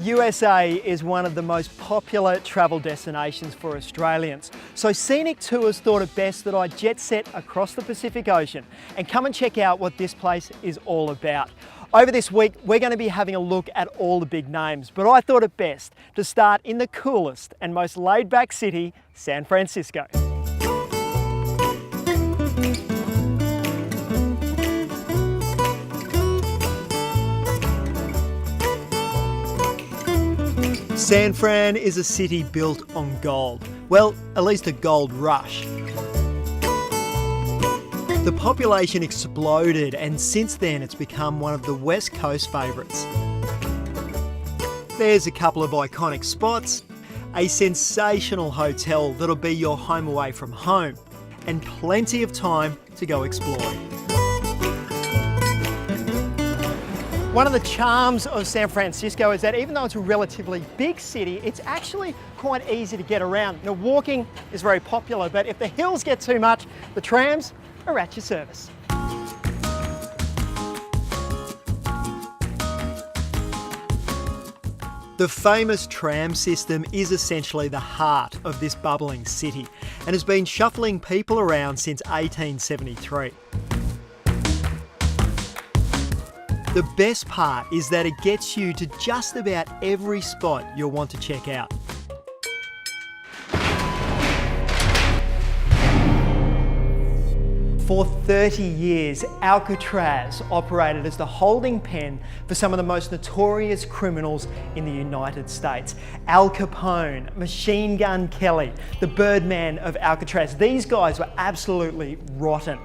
USA is one of the most popular travel destinations for Australians. So Scenic Tours thought it best that I jet set across the Pacific Ocean and come and check out what this place is all about. Over this week, we're going to be having a look at all the big names, but I thought it best to start in the coolest and most laid-back city, San Francisco. San Fran is a city built on gold. Well, at least a gold rush. The population exploded, and since then it's become one of the West Coast favourites. There's a couple of iconic spots, a sensational hotel that'll be your home away from home, and plenty of time to go exploring. One of the charms of San Francisco is that even though it's a relatively big city, it's actually quite easy to get around. Now, walking is very popular, but if the hills get too much, the trams are at your service. The famous tram system is essentially the heart of this bubbling city and has been shuffling people around since 1873. The best part is that it gets you to just about every spot you'll want to check out. For 30 years, Alcatraz operated as the holding pen for some of the most notorious criminals in the United States. Al Capone, Machine Gun Kelly, the Birdman of Alcatraz. These guys were absolutely rotten.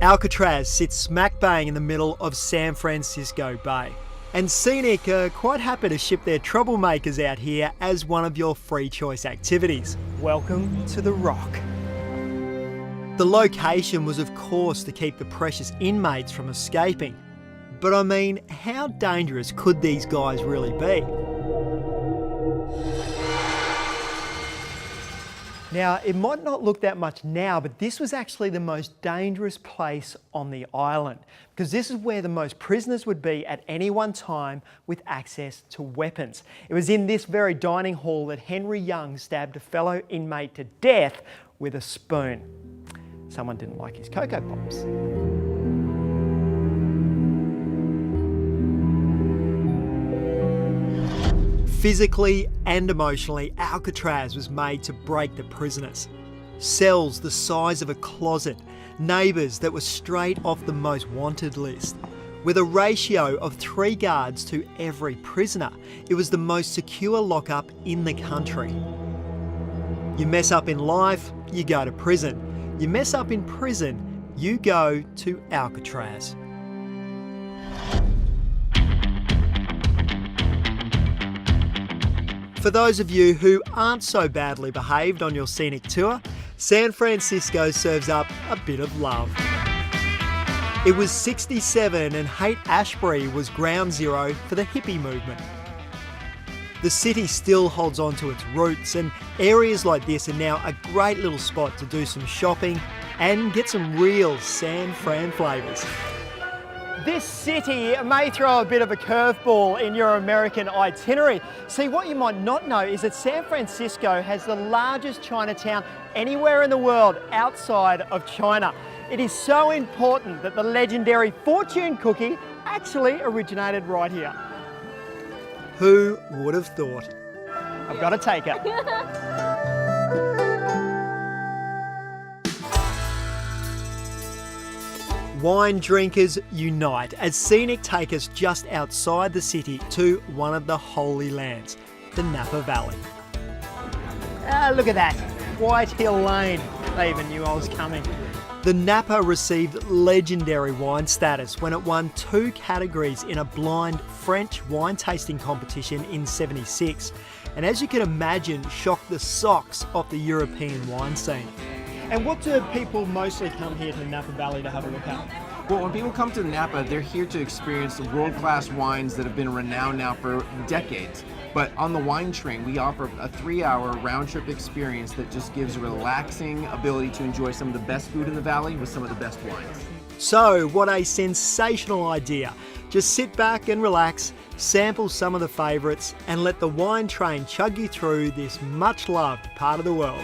Alcatraz sits smack bang in the middle of San Francisco Bay. And Scenic are quite happy to ship their troublemakers out here as one of your free choice activities. Welcome to the Rock. The location was of course to keep the precious inmates from escaping. But I mean, how dangerous could these guys really be? Now, it might not look that much now, but this was actually the most dangerous place on the island because this is where the most prisoners would be at any one time with access to weapons. It was in this very dining hall that Henry Young stabbed a fellow inmate to death with a spoon. Someone didn't like his Cocoa Pops. Physically and emotionally, Alcatraz was made to break the prisoners. Cells the size of a closet, neighbours that were straight off the most wanted list. With a ratio of 3 guards to every prisoner, it was the most secure lockup in the country. You mess up in life, you go to prison. You mess up in prison, you go to Alcatraz. For those of you who aren't so badly behaved on your scenic tour, San Francisco serves up a bit of love. It was '67 and Haight-Ashbury was ground zero for the hippie movement. The city still holds on to its roots, and areas like this are now a great little spot to do some shopping and get some real San Fran flavours. This city may throw a bit of a curveball in your American itinerary. See, what you might not know is that San Francisco has the largest Chinatown anywhere in the world outside of China. It is so important that the legendary fortune cookie actually originated right here. Who would have thought? I've got a taker. Wine drinkers unite as Scenic take us just outside the city to one of the holy lands, the Napa Valley. Look at that, Whitehill Lane. They even knew I was coming. The Napa received legendary wine status when it won 2 categories in a blind French wine tasting competition in '76. And as you can imagine, shocked the socks off the European wine scene. And what do people mostly come here to the Napa Valley to have a look at? Well, when people come to Napa, they're here to experience the world-class wines that have been renowned now for decades. But on the wine train, we offer a 3-hour round-trip experience that just gives a relaxing ability to enjoy some of the best food in the valley with some of the best wines. So, what a sensational idea Just sit back and relax, sample some of the favourites, and let the wine train chug you through this much loved part of the world.